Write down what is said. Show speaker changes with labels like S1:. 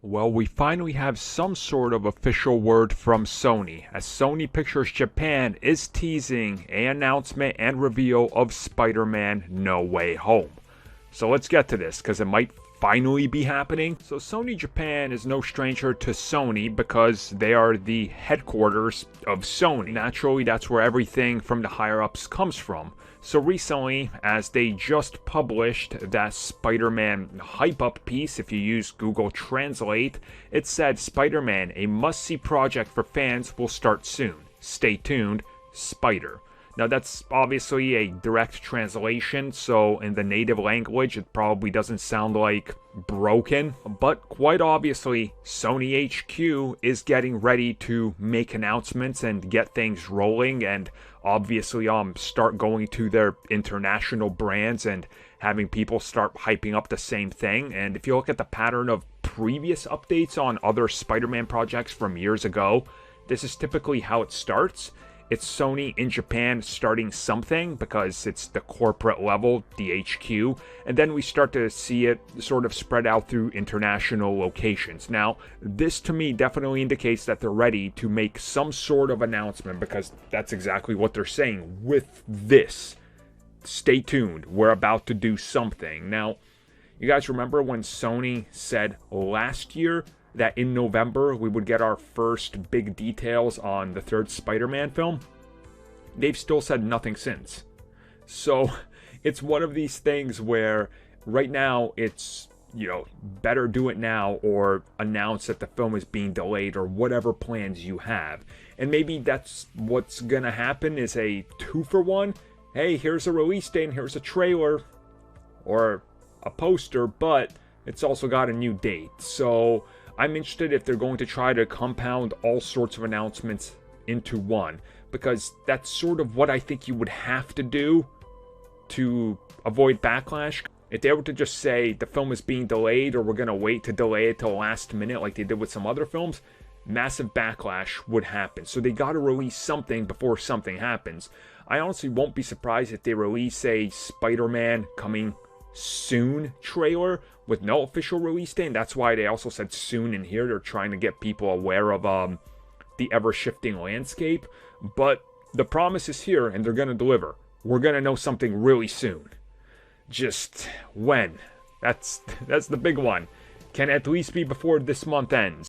S1: Well, we finally have some sort of official word from Sony, as Sony Pictures Japan is teasing an announcement and reveal of Spider-Man No Way Home. So let's get to this, because it might finally be happening. So Sony Japan is no stranger to Sony because they are the headquarters of Sony. Naturally, that's where everything from the higher-ups comes from. So recently, as they just published that Spider-Man hype-up piece, if you use Google Translate, it said Spider-Man, a must-see project for fans, will start soon. Stay tuned, Spider. Now that's obviously a direct translation, so in the native language it probably doesn't sound like broken, but quite obviously Sony HQ is getting ready to make announcements and get things rolling, and obviously start going to their international brands and having people start hyping up the same thing. And if you look at the pattern of previous updates on other Spider-Man projects from years ago, this is typically how it starts. It's Sony in Japan starting something because it's the corporate level, the HQ, and then we start to see it sort of spread out through international locations. Now, this to me definitely indicates that they're ready to make some sort of announcement, because that's exactly what they're saying with this. Stay tuned, we're about to do something. Now, you guys remember when Sony said last year that in November we would get our first big details on the third Spider-Man film? They've still said nothing since. So it's one of these things where right now it's, better do it now or announce that the film is being delayed or whatever plans you have. And maybe that's what's gonna happen, is a 2-for-1. Hey, here's a release date and here's a trailer or a poster, but it's also got a new date. So I'm interested if they're going to try to compound all sorts of announcements into one, because that's sort of what I think you would have to do to avoid backlash. If they were to just say the film is being delayed, or we're going to wait to delay it till the last minute like they did with some other films, massive backlash would happen. So they got to release something before something happens. I honestly won't be surprised if they release a Spider-Man coming soon trailer with no official release date. And that's why they also said soon in here. They're trying to get people aware of the ever-shifting landscape. But the promise is here, and they're going to deliver. We're going to know something really soon. Just when? That's the big one. Can at least be before this month ends.